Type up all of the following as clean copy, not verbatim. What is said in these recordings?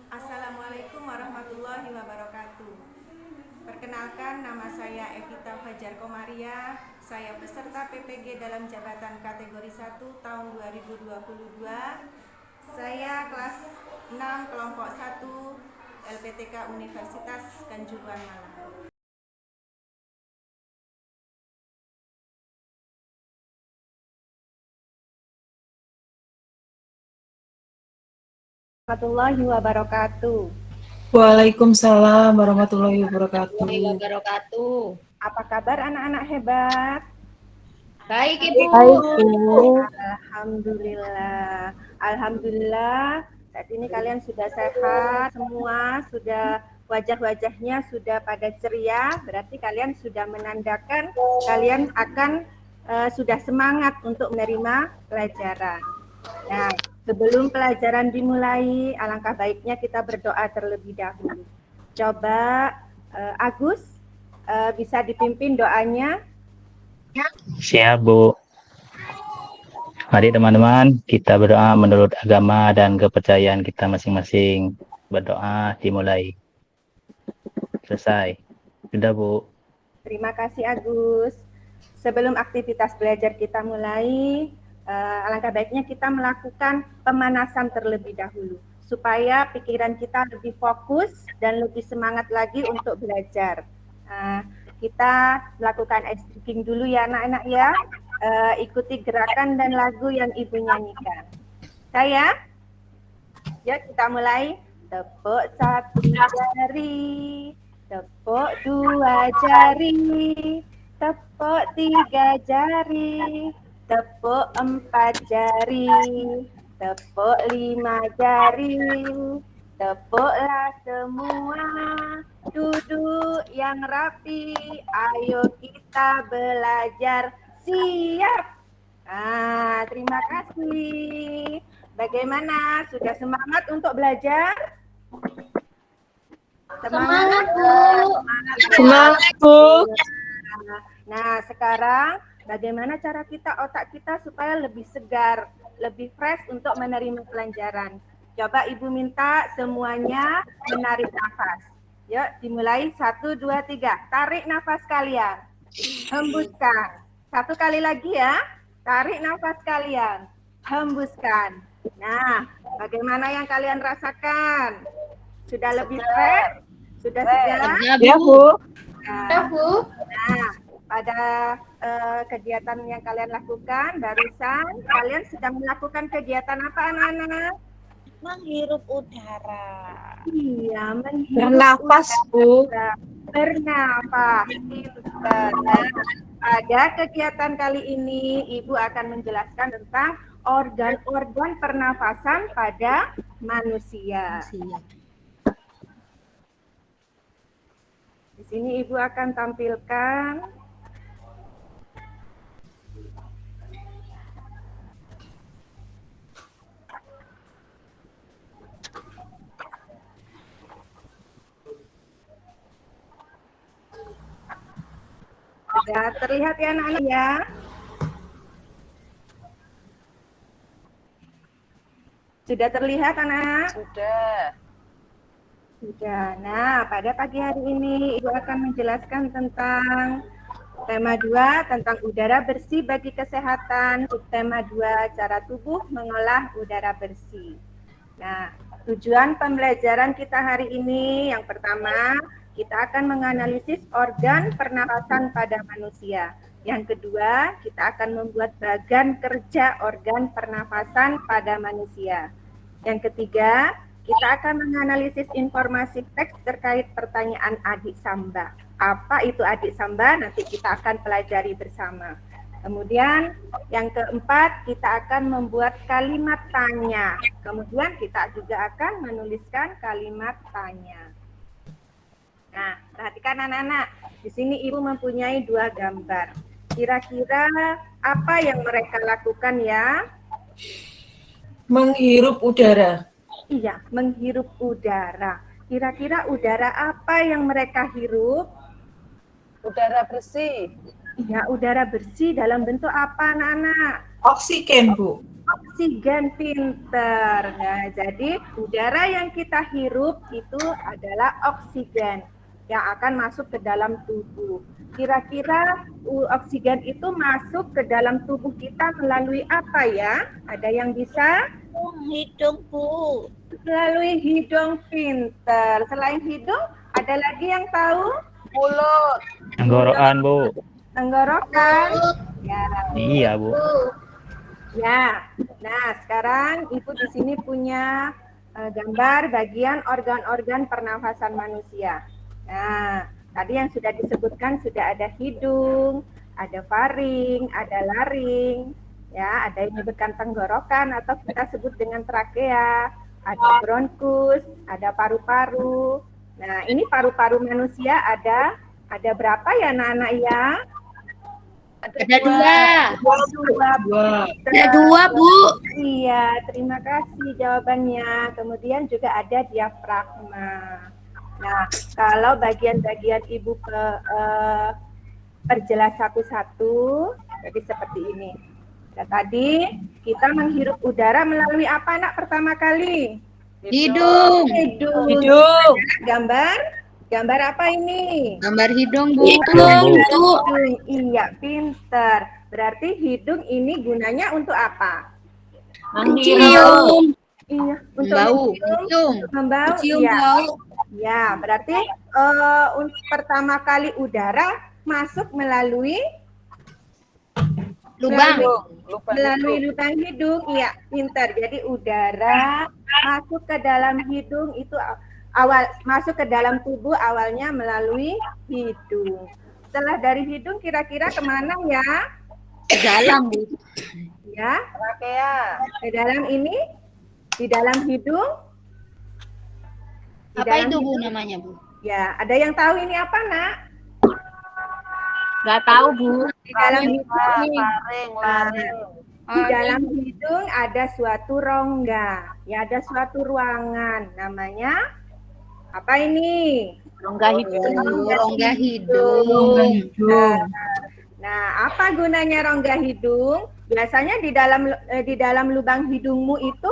Assalamualaikum warahmatullahi wabarakatuh. Perkenalkan, nama saya Evita Fajar Komaria. Saya peserta PPG dalam jabatan kategori 1 tahun 2022. Saya kelas 6 kelompok 1 LPTK Universitas Kanjuruhan Malang. Warahmatullahi wabarakatuh. Waalaikumsalam warahmatullahi wabarakatuh. Wabarakatuh. Apa kabar anak-anak hebat? Baik, Ibu. Baik, Bu. Alhamdulillah. Alhamdulillah saat ini kalian sudah sehat semua, sudah wajah-wajahnya sudah pada ceria, berarti kalian sudah menandakan kalian akan sudah semangat untuk menerima pelajaran. Nah, sebelum pelajaran dimulai, alangkah baiknya kita berdoa terlebih dahulu. Coba Agus bisa dipimpin doanya. Siap, Bu. Mari teman-teman, kita berdoa menurut agama dan kepercayaan kita masing-masing. Berdoa dimulai. Selesai. Sudah, Bu. Terima kasih Agus. Sebelum aktivitas belajar kita mulai, alangkah baiknya kita melakukan pemanasan terlebih dahulu supaya pikiran kita lebih fokus dan lebih semangat lagi untuk belajar. Kita melakukan ice breaking dulu ya anak-anak ya. Ikuti gerakan dan lagu yang Ibu nyanyikan. Saya, ya kita mulai. Tepuk satu jari, tepuk dua jari, tepuk tiga jari, tepuk empat jari, tepuk lima jari, tepuklah semua, duduk yang rapi, ayo kita belajar, siap. Terima kasih. Bagaimana? Sudah semangat untuk belajar? Semangat, Bu. Semangat, Bu. Nah, sekarang bagaimana cara otak kita supaya lebih segar, lebih fresh untuk menerima pelajaran? Coba Ibu minta semuanya menarik nafas. Yuk, dimulai 1, 2, 3. Tarik nafas kalian. Hembuskan. Satu kali lagi ya. Tarik nafas kalian. Hembuskan. Nah, bagaimana yang kalian rasakan? Sudah lebih fresh? Sudah segar? Ya, Bu. Nah, pada kegiatan yang kalian lakukan barusan, kalian sedang melakukan kegiatan apa anak-anak? Menghirup udara. Iya, Bernafas, Bu. Bernafas. Nah, pada kegiatan kali ini, Ibu akan menjelaskan tentang organ-organ pernafasan pada manusia. Di sini Ibu akan tampilkan sudah terlihat ya anak-anak ya. Sudah terlihat anak? Sudah. Nah, pada pagi hari ini Ibu akan menjelaskan tentang tema 2 tentang udara bersih bagi kesehatan, subtema 2 cara tubuh mengolah udara bersih. Nah, tujuan pembelajaran kita hari ini yang pertama, kita akan menganalisis organ pernapasan pada manusia. Yang kedua, kita akan membuat bagan kerja organ pernapasan pada manusia. Yang ketiga, kita akan menganalisis informasi teks terkait pertanyaan adik samba. Apa itu adik samba? Nanti kita akan pelajari bersama. Kemudian yang keempat, kita akan membuat kalimat tanya. Kemudian kita juga akan menuliskan kalimat tanya. Nah, perhatikan anak-anak. Di sini Ibu mempunyai 2 gambar. Kira-kira apa yang mereka lakukan ya? Menghirup udara. Iya, menghirup udara. Kira-kira udara apa yang mereka hirup? Udara bersih. Ya, udara bersih dalam bentuk apa anak-anak? Oksigen, Bu. Oksigen, pinter. Nah, jadi udara yang kita hirup itu adalah oksigen yang akan masuk ke dalam tubuh. Kira-kira oksigen itu masuk ke dalam tubuh kita melalui apa ya? Ada yang bisa? Hidung, Bu. Melalui hidung, pinter. Selain hidung, ada lagi yang tahu? Mulut. Tenggorokan, Bu. Tenggorokan. Ya. Iya, Bu. Ya, nah sekarang Ibu di sini punya gambar bagian organ-organ pernafasan manusia. Nah, tadi yang sudah disebutkan sudah ada hidung, ada faring, ada laring, ya, ada yang menyebutkan tenggorokan atau kita sebut dengan trakea, ada bronkus, ada paru-paru. Nah, ini paru-paru manusia ada berapa ya anak-anak ya? Ada dua. Dua. Ada dua, Bu. Iya, terima kasih jawabannya. Kemudian juga ada diafragma. Nah, kalau bagian-bagian Ibu perjelas satu-satu, jadi seperti ini. Nah, tadi kita menghirup udara melalui apa, Nak, pertama kali? Hidung. Hidung. Gambar apa ini? Gambar hidung, Bu. Hidung, Bu. Hidung, iya, pinter. Berarti hidung ini gunanya untuk apa? Cium. Iya, untuk Bau. mencium, membau. Cium Iya. bau. Ya, berarti untuk pertama kali udara masuk melalui Lubang. lubang hidung. Iya, pinter. Jadi udara masuk ke dalam hidung itu masuk ke dalam tubuh awalnya melalui hidung. Setelah dari hidung kira-kira kemana ya? Ke dalam, Bu. Ya, ke dalam ini, di dalam hidung. Di Apa dalam itu, Bu, hidung. namanya, Bu? Ya, ada yang tahu ini apa, Nak? Nggak tahu, Bu. Di dalam hidung, di dalam hidung ada suatu rongga, ya ada suatu ruangan, namanya apa ini? Rongga hidung. Rongga hidung. Nah, apa gunanya rongga hidung? Biasanya di dalam lubang hidungmu itu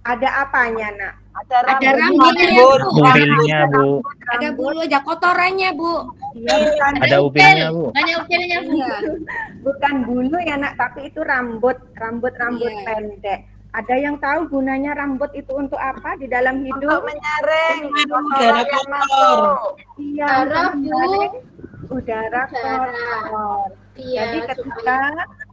ada apanya, Nak? Ada rambutnya, Bu. Upilnya, Bu. Ada bulu, ada kotorannya, Bu. Ya, bukan, Ada upilnya, Bu. Banyak upilnya, Bu. bukan bulu ya, Nak, tapi itu rambut Iya. pendek. Ada yang tahu gunanya rambut itu untuk apa di dalam hidung? Menyaring udara kotor. Iya, Udara, untuk Bu. menyaring udara kotor. Iya, Jadi ketika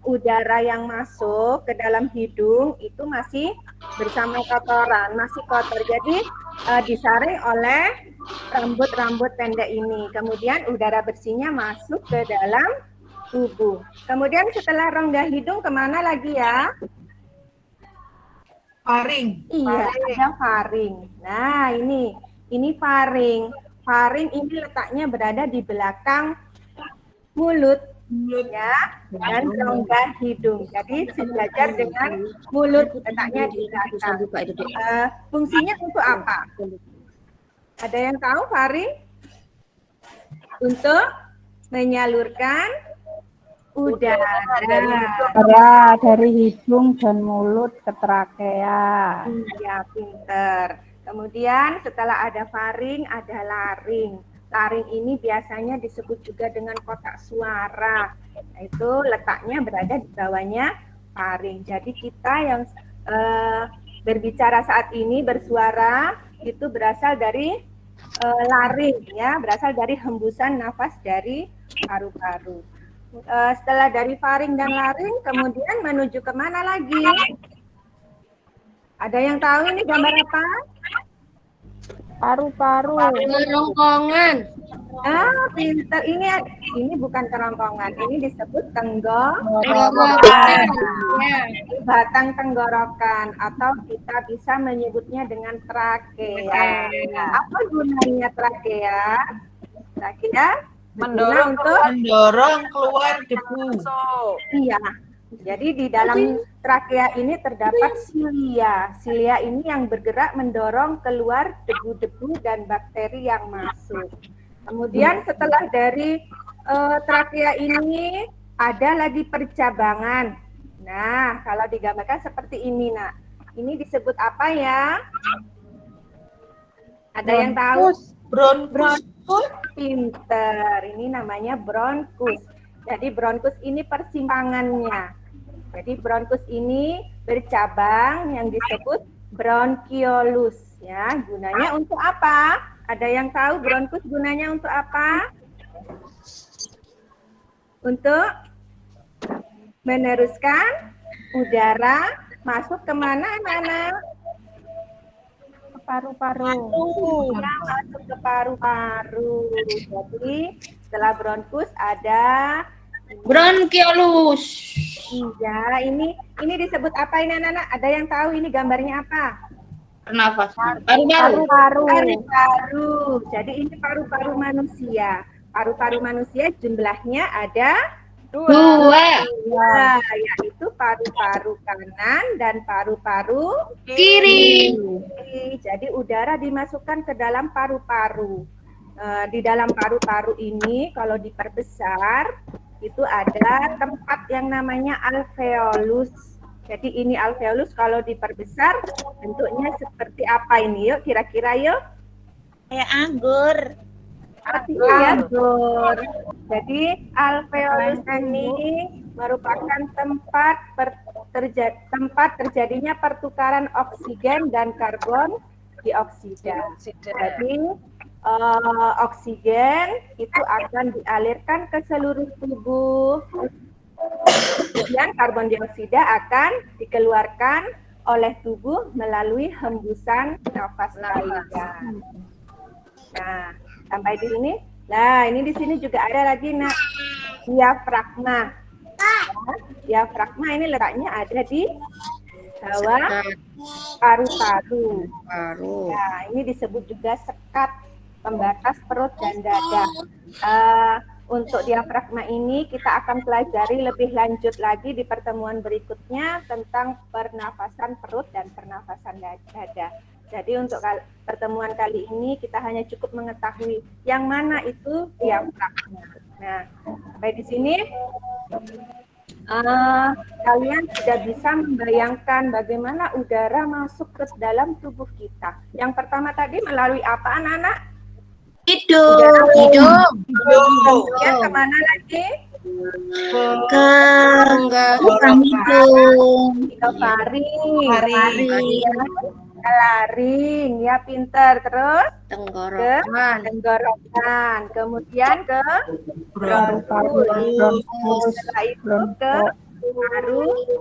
udara yang masuk ke dalam hidung itu masih bersama kotoran, masih kotor. Jadi disaring oleh rambut-rambut pendek ini. Kemudian udara bersihnya masuk ke dalam tubuh. Kemudian setelah rongga hidung kemana lagi ya? Faring. Iya, ada faring. Nah, ini faring. Faring ini letaknya berada di belakang mulut, ya, dan rongga hidung. Jadi sejajar dengan mulut, letaknya di belakang. Fungsinya untuk apa? Ada yang tahu faring? Untuk menyalurkan udara dari hidung dan mulut ke trakea. Iya, pinter. Kemudian setelah ada faring, ada laring. Laring ini biasanya disebut juga dengan kotak suara. Itu letaknya berada di bawahnya faring. Jadi kita yang berbicara saat ini, bersuara, itu berasal dari laring, ya, berasal dari hembusan nafas dari paru-paru. Setelah dari faring dan laring, kemudian menuju kemana lagi? Ada yang tahu ini gambar apa? Paru-paru. Kerongkongan. Ah, pinter. Ini bukan kerongkongan, ini disebut Tenggorokan. batang tenggorokan, atau kita bisa menyebutnya dengan trakea. Apa gunanya trakea? Trakea berguna untuk Mendorong keluar debu. iya. Jadi di dalam trakea ini terdapat silia. Silia ini yang bergerak mendorong keluar debu-debu dan bakteri yang masuk. Kemudian setelah dari trakea ini ada lagi percabangan. Nah, kalau digambarkan seperti ini, Nak. Ini disebut apa ya? Ada yang tahu? Bronkus. Pinter. Ini namanya bronkus. Jadi bronkus ini persimpangannya. Jadi bronkus ini bercabang yang disebut bronkiolus. Ya, gunanya untuk apa? Ada yang tahu bronkus gunanya untuk apa? Untuk meneruskan udara masuk kemana, anak-anak? Ke paru-paru. Ya, masuk ke paru-paru. Jadi setelah bronkus ada Bronkiolus. iya, ini disebut apa ini anak-anak? Ada yang tahu ini gambarnya apa? Pernafasan. Paru-paru. Paru-paru. Paru-paru. Jadi ini paru-paru manusia. Paru-paru manusia jumlahnya ada Dua. dua, yaitu paru-paru kanan dan paru-paru Kiri. kiri. Jadi udara dimasukkan ke dalam paru-paru. Di dalam paru-paru ini kalau diperbesar itu ada tempat yang namanya alveolus. Jadi ini alveolus kalau diperbesar bentuknya seperti apa ini? Yuk kira-kira yuk. Kayak anggur. Seperti anggur. Jadi alveolus ini merupakan tempat terjadinya pertukaran oksigen dan karbon dioksida. Jadi oksigen itu akan dialirkan ke seluruh tubuh. Kemudian karbon dioksida akan dikeluarkan oleh tubuh melalui hembusan nafas kalian. Nah, sampai di sini. Nah, ini di sini juga ada lagi diafragma. Diafragma ini letaknya ada di bawah paru-paru. Nah, ini disebut juga sekat pembatas perut dan dada. Untuk diafragma ini kita akan pelajari lebih lanjut lagi di pertemuan berikutnya tentang pernafasan perut dan pernafasan dada. Jadi untuk pertemuan kali ini kita hanya cukup mengetahui yang mana itu diafragma. Nah, sampai di sini kalian sudah bisa membayangkan bagaimana udara masuk ke dalam tubuh kita. Yang pertama tadi melalui apa, anak-anak? Hidung. Ya, kemana lagi? Ke hidung. Ke laring, ya pinter. Terus tenggorokan, kemudian ke bronkus, setelah itu ke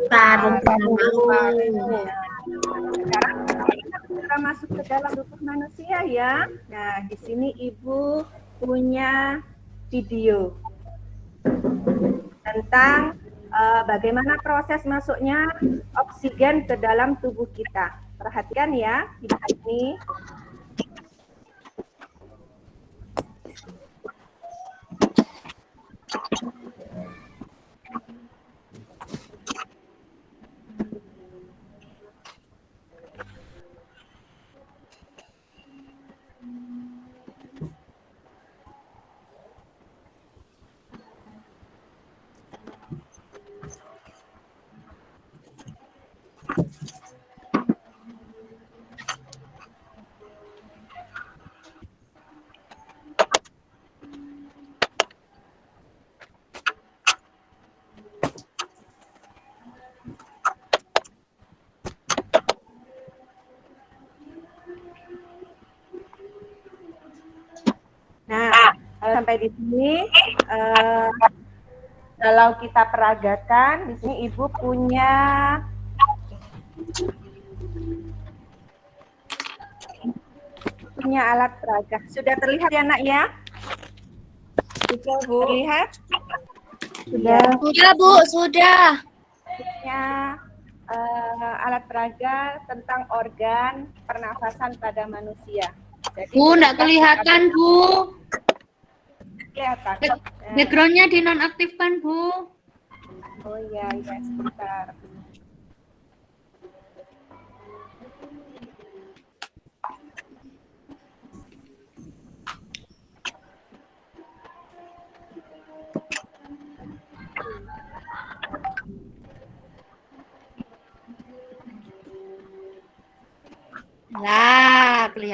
paru-paru. Sekarang kita masuk ke dalam tubuh manusia ya. Nah, di sini Ibu punya video tentang bagaimana proses masuknya oksigen ke dalam tubuh kita. Perhatikan ya, di sini. Nah, sampai di sini kalau kita peragakan, di sini Ibu punya alat peraga. Sudah terlihat ya, Nak ya? Sudah, Bu. Terlihat? Sudah. Sudah, Bu, sudah. Punya alat peraga tentang organ pernafasan pada manusia. Jadi, Bu, enggak kelihatan, Bu. Kelihatan. Backgroundnya dinonaktifkan, Bu. Oh iya, sebentar.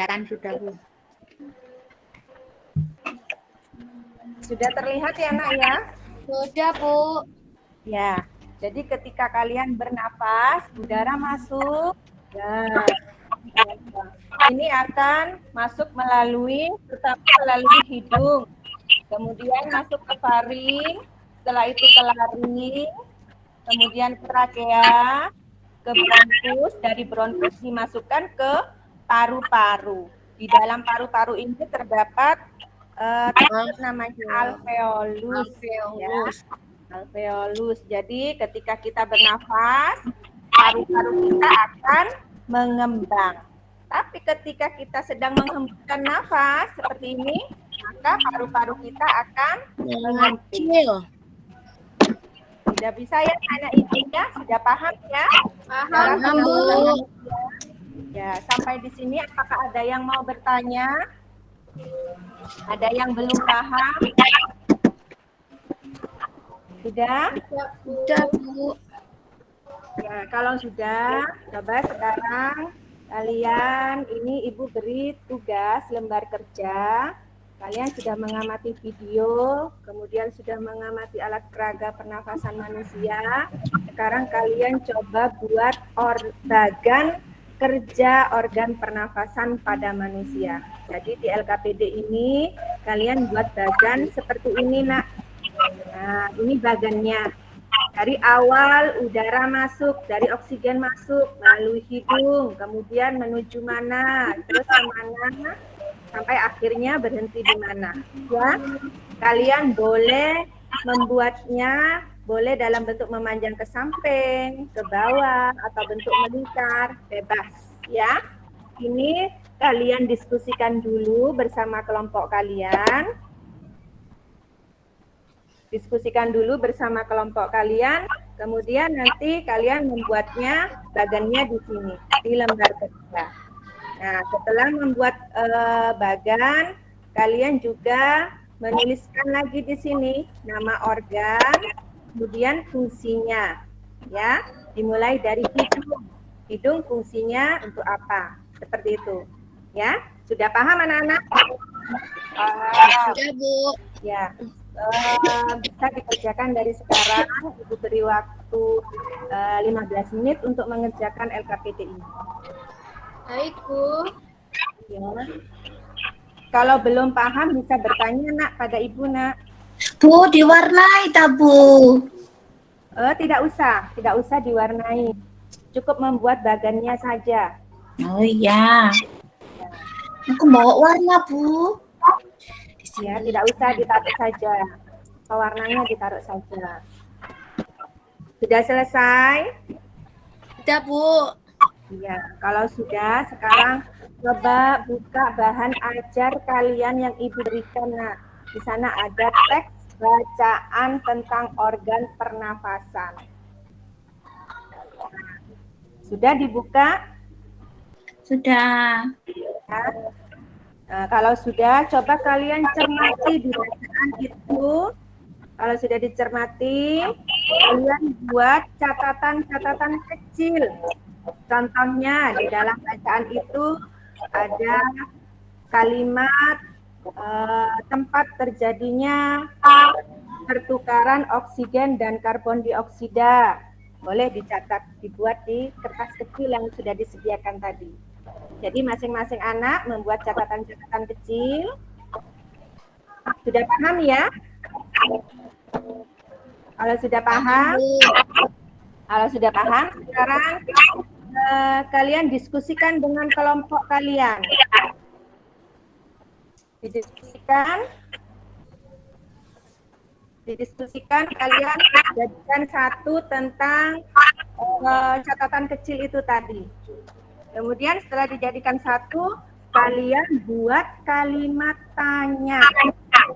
kelihatan sudah, Bu. Sudah terlihat ya, Nak ya? Sudah, Bu. Ya. Jadi ketika kalian bernafas, udara masuk. Ya. Ini akan masuk melalui hidung. Kemudian masuk ke faring, setelah itu ke laring, kemudian ke trakea, ke bronkus, dari bronkus dimasukkan ke paru-paru. Di dalam paru-paru ini terdapat namanya alveolus. Ya. Alveolus. Jadi ketika kita bernafas, paru-paru kita akan mengembang. Tapi ketika kita sedang menghembuskan nafas seperti ini, maka paru-paru kita akan mengecil. Sudah bisa ya anak ibu ya? Sudah paham ya? Paham, Bu. Ya, sampai di sini apakah ada yang mau bertanya? Ada yang belum paham? Sudah? Sudah, Bu. Ya, kalau sudah, coba sekarang kalian, ini Ibu beri tugas lembar kerja. Kalian sudah mengamati video, kemudian sudah mengamati alat peraga pernafasan manusia. Sekarang kalian coba buat bagan kerja organ pernafasan pada manusia. Jadi di LKPD ini kalian buat bagan seperti ini, Nak. Nah, ini bagannya. Dari awal udara masuk, dari oksigen masuk melalui hidung, kemudian menuju mana, terus ke mana, sampai akhirnya berhenti di mana. Ya, kalian boleh membuatnya, boleh dalam bentuk memanjang ke samping, ke bawah, atau bentuk melingkar, bebas. Ya, ini kalian diskusikan dulu bersama kelompok kalian. Diskusikan dulu bersama kelompok kalian, kemudian nanti kalian membuatnya bagannya di sini, di lembar kerja. Nah, setelah membuat bagan, kalian juga menuliskan lagi di sini nama organ, kemudian fungsinya. Ya, dimulai dari hidung. Hidung fungsinya untuk apa? Seperti itu. Ya, sudah paham anak-anak? Sudah, Bu. Ya. Bisa dikerjakan dari sekarang. Ibu beri waktu 15 menit untuk mengerjakan LKPD ini. Baik, Bu. Ya. Kalau belum paham bisa bertanya, Nak, pada Ibu, Nak. Bu, diwarnai tak, Bu? Tidak usah diwarnai. Cukup membuat bagannya saja. Oh iya. Aku bawa warna, Bu. Ya, tidak usah ditaruh saja. Pewarnanya ditaruh saja. Sudah selesai? Sudah, Bu. Iya, kalau sudah, sekarang coba buka bahan ajar kalian yang Ibu berikan. Nah, di sana ada teks bacaan tentang organ pernafasan. Sudah dibuka? Sudah. Ya. Nah, kalau sudah, coba kalian cermati di bacaan itu. Kalau sudah dicermati, kalian buat catatan-catatan kecil. Contohnya, di dalam bacaan itu ada kalimat tempat terjadinya pertukaran oksigen dan karbon dioksida. Boleh dicatat, dibuat di kertas kecil yang sudah disediakan tadi. Jadi masing-masing anak membuat catatan-catatan kecil. Sudah paham ya? Kalau sudah paham, sekarang kalian diskusikan dengan kelompok kalian. Didiskusikan kalian jadikan satu tentang catatan kecil itu tadi. Kemudian setelah dijadikan satu, kalian buat kalimat tanya.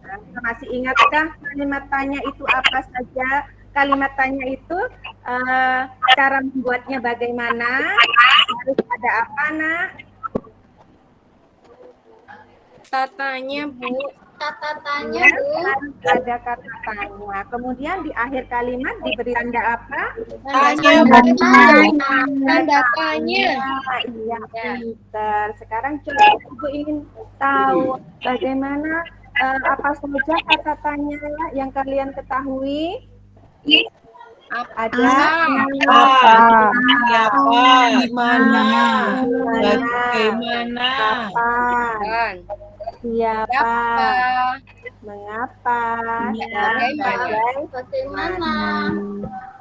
Nah, masih ingatkah kalimat tanya itu apa saja? Kalimat tanya itu cara membuatnya bagaimana? Harus ada apa, Nak? Tatanya, Bu. Kata tanya, Ya, Bu. harus ada kata tanya. Kemudian di akhir kalimat diberi tanda apa? Tanya, Tanda tanya. Iya, pinter. Sekarang coba Ibu ingin tahu bagaimana apa saja kata tanya yang kalian ketahui? Ada Apa? siapa, di mana, bagaimana, kapan, siapa, mengapa, dan Bagaimana?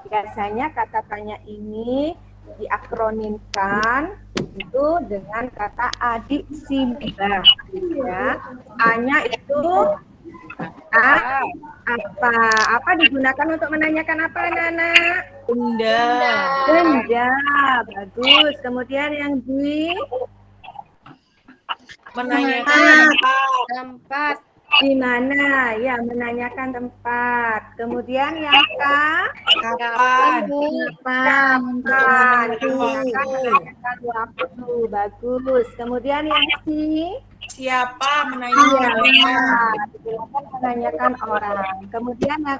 biasanya kata tanya ini diakronimkan itu dengan kata adiksi mudah. Ya. A-nya itu apa digunakan untuk menanyakan apa, anak-anak? Benda. Bagus. Kemudian yang menanyakan Tempat. di mana? Ya, menanyakan tempat. Kemudian yang kapan, kapan? Digunakan menanyakan waktu. Bagus. Kemudian yang siapa, menanyakan digunakan menanyakan orang. Kemudian yang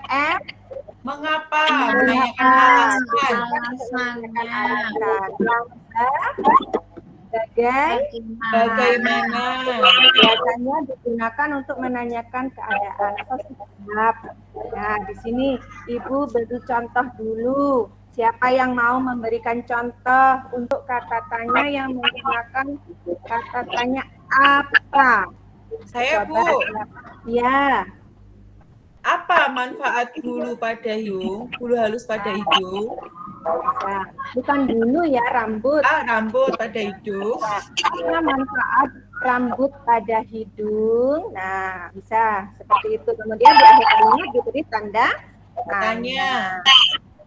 mengapa, menanyakan alasan, bagaimana, biasanya digunakan untuk menanyakan keadaan atau sikap. Nah, di sini Ibu beri contoh dulu. Siapa yang mau memberikan contoh untuk kata tanya yang menggunakan kata tanya apa? saya, Bu. Ya. Apa manfaat bulu pada hidung, bulu halus pada hidung? Nah, bukan dulu ya, rambut. Rambut pada hidung. Apa manfaat rambut pada hidung? Nah, bisa seperti itu. Kemudian di akhir kalimat diberi tanda tanya.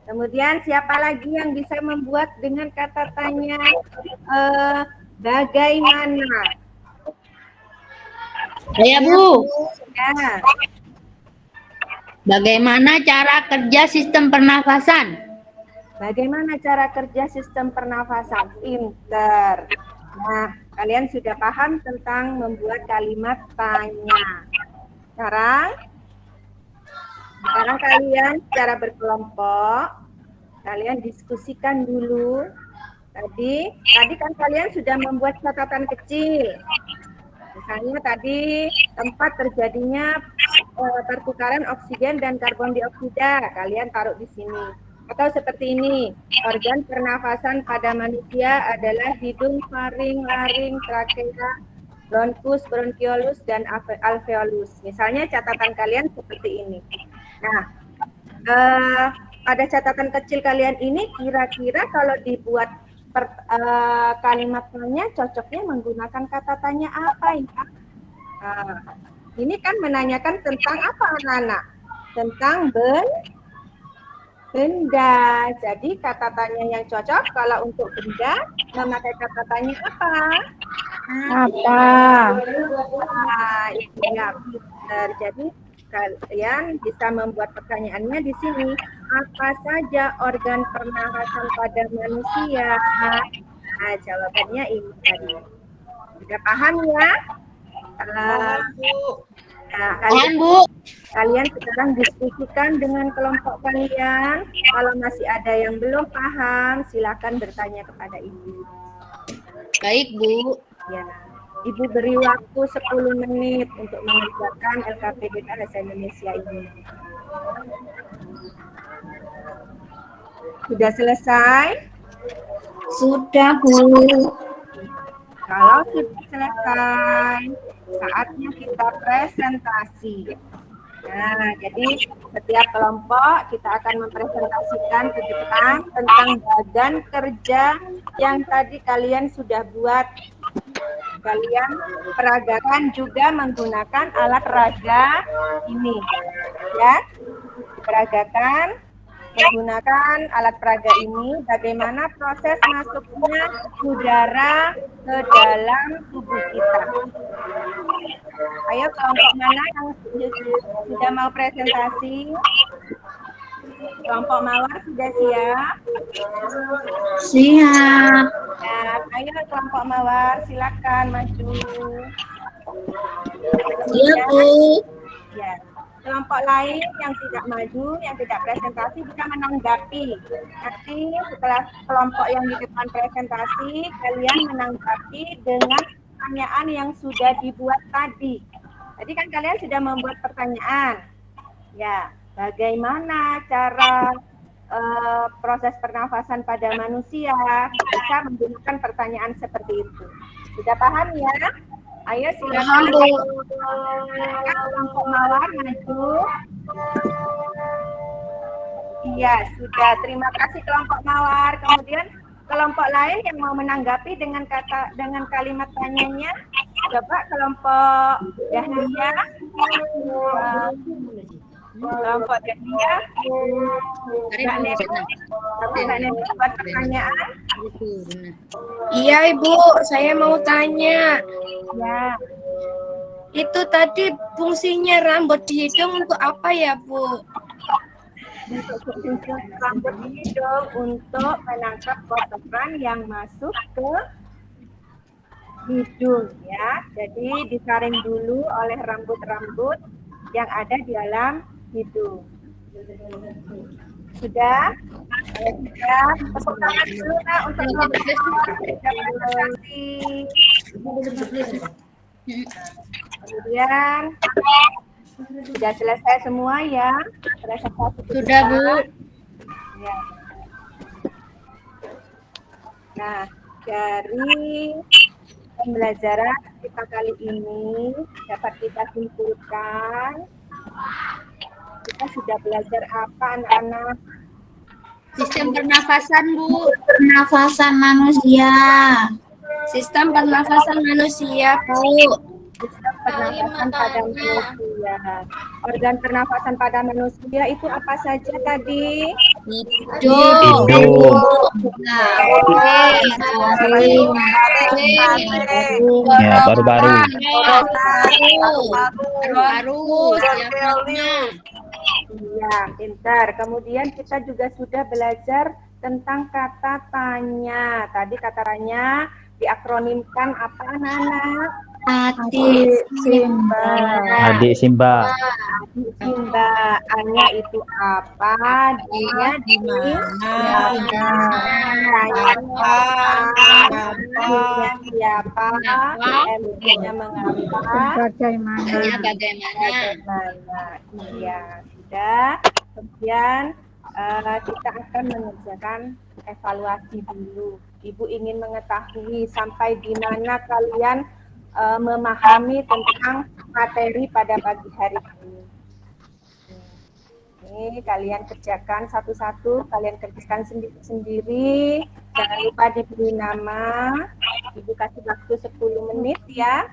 Kemudian siapa lagi yang bisa membuat dengan kata tanya bagaimana? Saya, Bu. Ya. Bagaimana cara kerja sistem pernafasan? Bagaimana cara kerja sistem pernafasan? Pinter. Nah, kalian sudah paham tentang membuat kalimat tanya. Sekarang kalian secara berkelompok, kalian diskusikan dulu. Tadi kan kalian sudah membuat catatan kecil. Misalnya tadi tempat terjadinya pertukaran oksigen dan karbon dioksida, kalian taruh di sini. Atau seperti ini, organ pernafasan pada manusia adalah hidung, faring, laring, trakea, bronkus, bronkiolus, dan alveolus. Misalnya catatan kalian seperti ini. Nah, pada catatan kecil kalian ini kira-kira kalau dibuat kalimat tanya cocoknya menggunakan kata tanya apa ya? Ini kan menanyakan tentang apa anak-anak? Tentang benda. Jadi kata tanya yang cocok kalau untuk benda memakai kata tanya apa? Ya, benar. Jadi kalian bisa membuat pertanyaannya di sini. Apa saja organ pernafasan pada manusia? Nah, jawabannya ini tadi. Sudah paham ya? Kalian sekarang diskusikan dengan kelompok kalian. Kalau masih ada yang belum paham, silakan bertanya kepada Ibu. Baik, Bu. Ya. Ibu beri waktu 10 menit untuk mengerjakan LKPD Bahasa Indonesia ini. Sudah selesai? Sudah, Bu. Kalau sudah selesai, saatnya kita presentasi. Nah, jadi setiap kelompok kita akan mempresentasikan ke depan tentang badan kerja yang tadi kalian sudah buat. Kalian peragakan juga menggunakan alat peraga ini. Ya, peragakan menggunakan alat peraga ini, bagaimana proses masuknya udara ke dalam tubuh kita. Ayo kelompok mana yang sudah mau presentasi? Kelompok Mawar sudah siap? Siap. Nah, ayo kelompok Mawar silakan maju. Kemudian, Bu. ya, kelompok lain yang tidak maju, yang tidak presentasi bisa menanggapi. Nanti setelah kelompok yang di depan presentasi, kalian menanggapi dengan pertanyaan yang sudah dibuat tadi. Tadi kan kalian sudah membuat pertanyaan. Ya, bagaimana cara proses pernafasan pada manusia? Bisa menggunakan pertanyaan seperti itu. Sudah paham ya? Ayo silakan kelompok mawar maju. Iya, sudah. Terima kasih kelompok mawar. Kemudian kelompok lain yang mau menanggapi dengan kalimat tanyanya, coba kelompok Dahlia. Kelompok Dahlia. Mbak Neni buat pertanyaan. Iya Ibu, saya mau tanya. Ya, Itu tadi fungsinya rambut di hidung untuk apa ya Bu? untuk fungsi rambut hidung untuk menangkap kotoran yang masuk ke hidung ya. Jadi disaring dulu oleh rambut-rambut yang ada di dalam hidung. Sudah? Sudah. Tepuk tangan dulu Kak untuk kemudian sudah selesai semua ya. Sudah, Bu. Ya. Nah, dari pembelajaran kita kali ini dapat kita simpulkan kita sudah belajar apa anak-anak? Sistem pernafasan, Bu. Pernafasan manusia. Sistem pernafasan manusia, Bu. Sistem pernafasan pada manusia. Organ pernafasan pada manusia itu apa saja tadi? Hidung. Ya, paru-paru. Paru-paru. Iya, pintar. Kemudian kita juga sudah belajar tentang kata tanya. Tadi kata tanya diakronimkan apa anak-anak? Adik Simba. Adik Simba. Adik Simba. A-nya itu apa? D-nya di mana? Siapa? M-nya mengapa? Bagaimana? Bagaimana? Iya, sudah. Kemudian kita akan mengerjakan evaluasi dulu. Ibu ingin mengetahui sampai di mana kalian memahami tentang materi pada pagi hari ini. Ini kalian kerjakan satu-satu, kalian kerjakan sendiri-sendiri. Jangan lupa diberi nama. Ibu kasih waktu 10 menit ya.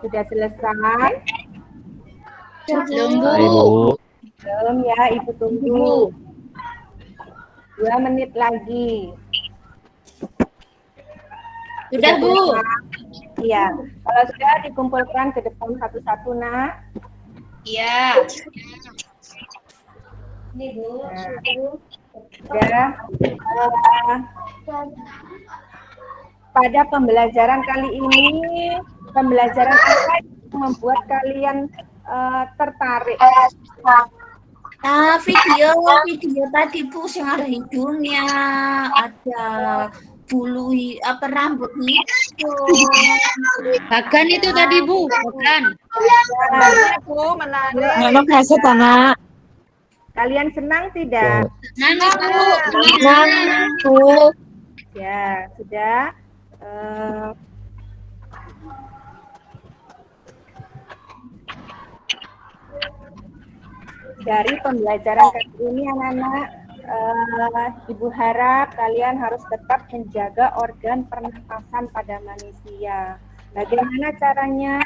Sudah selesai? Belum, Bu. Ibu. Belum ya, Ibu tunggu. 2 menit lagi. Sudah, Bu. Iya. Kalau sudah dikumpulkan ke depan satu-satu, Nak. Iya. Ini, Bu. Ya. Pada pembelajaran kali ini, pembelajaran apa yang membuat kalian tertarik? Video tadi Bu, yang ada hidungnya, ada bulu rambut hidung. Bagan itu tadi, Bu. Bagan. Bu, menarik. Memang kasih tanah. Kalian senang tidak? Mana, Bu? Bu. Ya, sudah. Dari pembelajaran kali ini anak-anak, Ibu harap kalian harus tetap menjaga organ pernafasan pada manusia. Bagaimana caranya?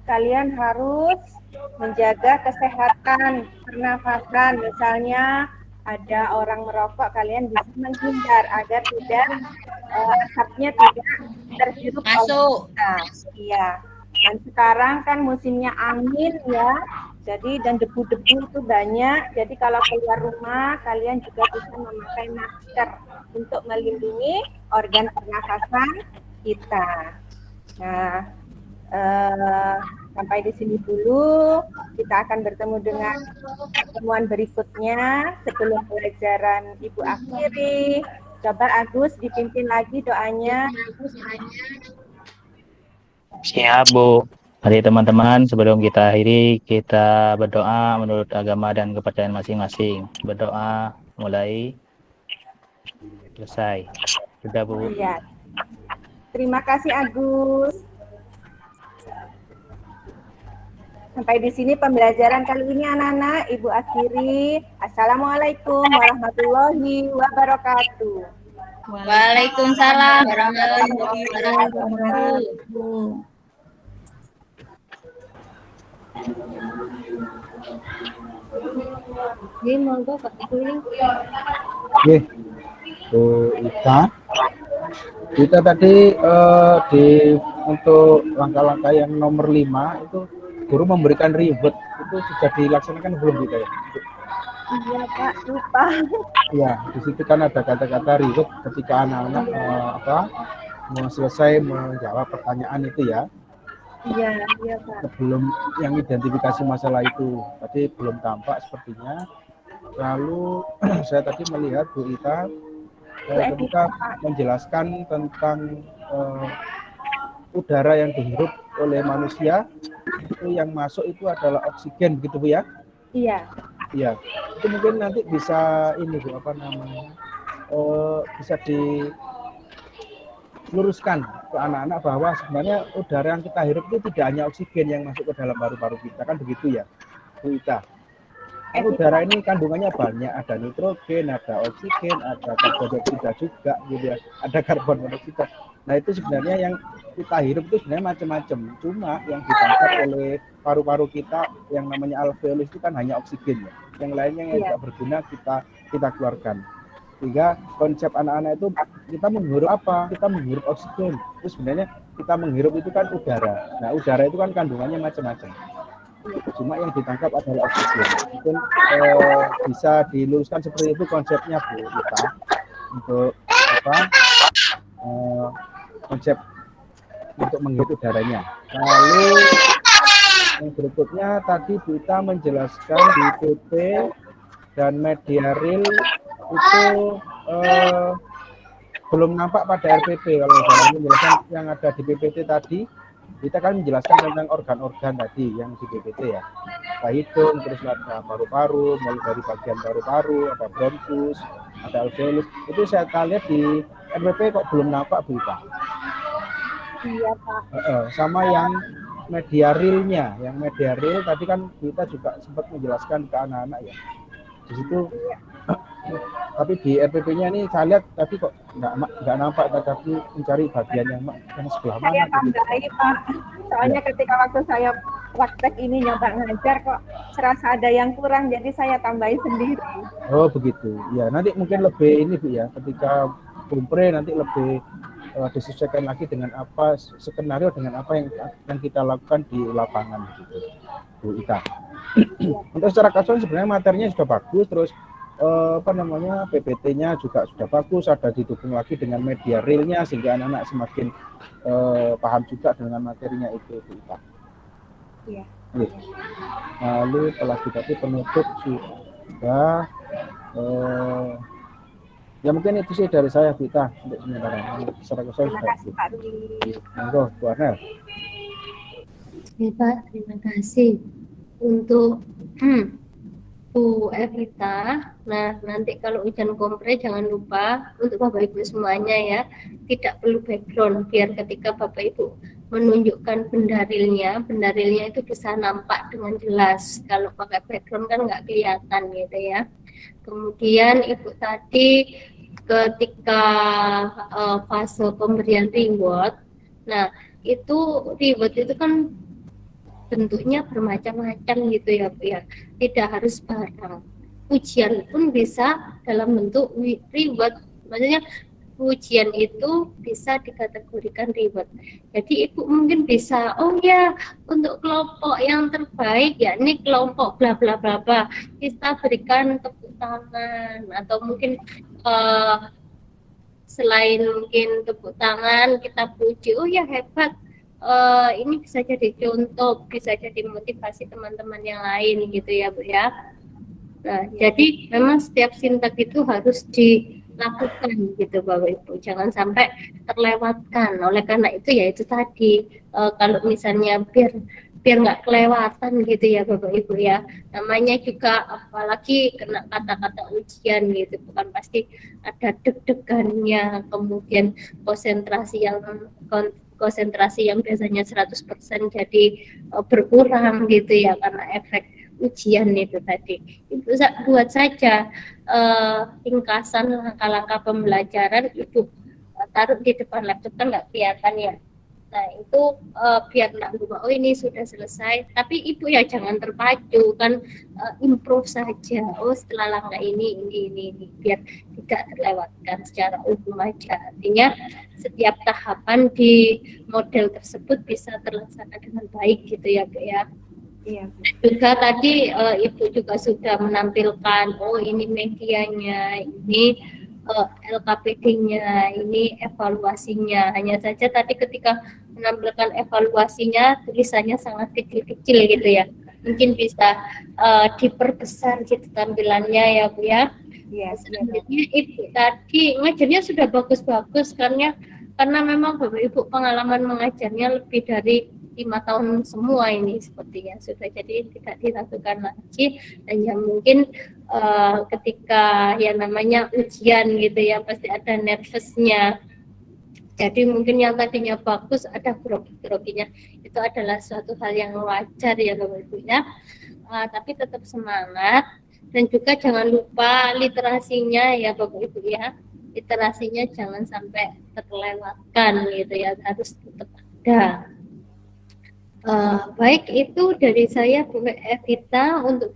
Kalian harus menjaga kesehatan pernafasan. Misalnya ada orang merokok, kalian bisa menghindar agar tidak asapnya tidak terhirup Masuk. oleh kita. Iya. Dan sekarang kan musimnya angin ya. Jadi dan debu-debu itu banyak. Jadi kalau keluar rumah kalian juga bisa memakai masker untuk melindungi organ pernafasan kita. Nah, Sampai di sini dulu. Kita akan bertemu dengan pertemuan berikutnya sebelum pelajaran Ibu akhiri. Coba Agus dipimpin lagi doanya. Siap, Bu. Mari teman-teman, sebelum kita akhiri, kita berdoa menurut agama dan kepercayaan masing-masing. Berdoa mulai selesai. Sudah, Bu. Iya. Terima kasih Agus. Sampai di sini pembelajaran kali ini anak-anak. Ibu akhiri. Assalamualaikum warahmatullahi wabarakatuh. Waalaikumsalam warahmatullahi wabarakatuh. Ini monggo Kak Kuling. Oke, Bu Ita tadi untuk langkah-langkah yang nomor 5 itu guru memberikan reward itu sudah dilaksanakan belum kita ya? Iya Pak, lupa. Iya, di situ kan ada kata-kata reward ketika anak-anak mau selesai menjawab pertanyaan itu ya. Iya Pak. Sebelum yang identifikasi masalah itu tadi belum tampak sepertinya. Lalu saya tadi melihat Bu Ita ketika menjelaskan tentang udara yang dihirup oleh manusia itu yang masuk itu adalah oksigen begitu Bu ya? Iya. Iya. Itu mungkin nanti bisa ini Bu bisa diluruskan ke anak-anak bahwa sebenarnya udara yang kita hirup itu tidak hanya oksigen yang masuk ke dalam paru-paru kita kan begitu ya Bu Ita. Udara ini kandungannya banyak, ada nitrogen, ada oksigen, ada karbon dioksida juga gitu ya, ada karbon monoksida. Nah itu sebenarnya yang kita hirup itu sebenarnya macam-macam. Cuma yang ditangkap oleh paru-paru kita yang namanya alveolus itu kan hanya oksigen ya. Yang lainnya yang tidak berguna kita keluarkan. Sehingga konsep anak-anak itu kita menghirup apa? Kita menghirup oksigen. Itu sebenarnya kita menghirup itu kan udara. Nah udara itu kan kandungannya macam-macam. Cuma yang ditangkap adalah oksigen. Mungkin bisa diluruskan seperti itu konsepnya Bu Ita untuk konsep untuk menghirup udaranya. Lalu yang berikutnya tadi Bu Ita menjelaskan di PP dan media real itu belum nampak pada RPP. Kalau misalnya menjelaskan yang ada di PPT tadi, kita kan menjelaskan tentang organ-organ tadi yang di PPT ya. Ada hidung, terus ada paru-paru, mulai dari bagian paru-paru, ada bronkus, ada alveolus. Itu saya lihat di RPP kok belum nampak Bu Ita. Iya Pak. Sama yang media realnya, yang media real tadi kan kita juga sempat menjelaskan ke anak-anak ya. Di situ tapi di RPP-nya ini saya lihat tadi kok nggak nampak, tapi mencari bagian yang sebelah mana. Saya tambahi Pak, soalnya ketika waktu saya praktek ini nyoba ngajar kok serasa ada yang kurang, jadi saya tambahi sendiri. Oh begitu, ya nanti mungkin lebih ini Bu ya, ketika kumpre nanti lebih disesuaikan lagi dengan apa skenario dengan apa yang kita lakukan di lapangan gitu Bu Ita. Untuk secara kasual sebenarnya materinya sudah bagus, terus PPT-nya juga sudah bagus, ada didukung lagi dengan media realnya sehingga anak-anak semakin paham juga dengan materinya itu Bu Ita. Iya. Lalu setelah kita penutup sudah ya mungkin itu sih dari saya Bu Ita untuk sementara. Secara kasual Terima kasih Pak Rudi. Monggo Bu Arnel. Ya Pak, terima kasih untuk Bu Evita. Nah, nanti kalau ujian kompre jangan lupa untuk Bapak Ibu semuanya ya, tidak perlu background biar ketika Bapak Ibu menunjukkan benda realnya itu bisa nampak dengan jelas. Kalau pakai background kan nggak kelihatan gitu ya. Kemudian Ibu tadi ketika fase pemberian reward, nah itu reward itu kan bentuknya bermacam-macam gitu ya Bu ya, tidak harus barang. Ujian pun bisa dalam bentuk reward, maksudnya ujian itu bisa dikategorikan reward. Jadi Ibu mungkin bisa, oh ya untuk kelompok yang terbaik ya ini kelompok bla bla bla bla, kita berikan tepuk tangan, atau mungkin selain mungkin tepuk tangan kita puji, oh ya hebat ini bisa jadi contoh, bisa jadi motivasi teman-teman yang lain gitu ya Bu ya. Nah, jadi memang setiap sintak itu harus dilakukan gitu Bapak Ibu, jangan sampai terlewatkan. Oleh karena itu ya itu tadi, kalau misalnya biar nggak kelewatan gitu ya Bapak Ibu ya, namanya juga apalagi kena kata-kata ujian gitu, bukan pasti ada deg-degannya, kemudian konsentrasi yang biasanya 100% jadi berkurang gitu ya karena efek ujian itu tadi. Ibu buat saja ringkasan langkah-langkah pembelajaran, Ibu taruh di depan laptop, kan nggak kelihatan ya. Nah itu biar nggak lupa, oh ini sudah selesai, tapi Ibu ya jangan terpacu kan, improve saja, oh setelah langkah ini, biar tidak terlewatkan secara umum aja. Artinya setiap tahapan di model tersebut bisa terlaksana dengan baik gitu ya Bu ya. Iya. Juga tadi Ibu juga sudah menampilkan, oh ini medianya, ini LKPD-nya, ini evaluasinya. Hanya saja tadi ketika menampilkan evaluasinya tulisannya sangat kecil-kecil gitu ya. Mungkin bisa diperbesar gitu tampilannya ya Bu ya. Iya. Selanjutnya Ibu tadi ngajarnya sudah bagus-bagus karena memang Bapak Ibu pengalaman mengajarnya lebih dari 5 tahun semua ini sepertinya sudah, jadi tidak diragukan lagi. Dan yang mungkin ketika yang namanya ujian gitu ya pasti ada nervousnya, jadi mungkin yang tadinya bagus ada grogi-groginya, itu adalah suatu hal yang wajar ya Bapak Ibu ya. Tapi tetap semangat, dan juga jangan lupa literasinya ya Bapak Ibu ya, literasinya jangan sampai terlewatkan gitu ya, harus tetap ada. Baik, itu dari saya Bu Evita untuk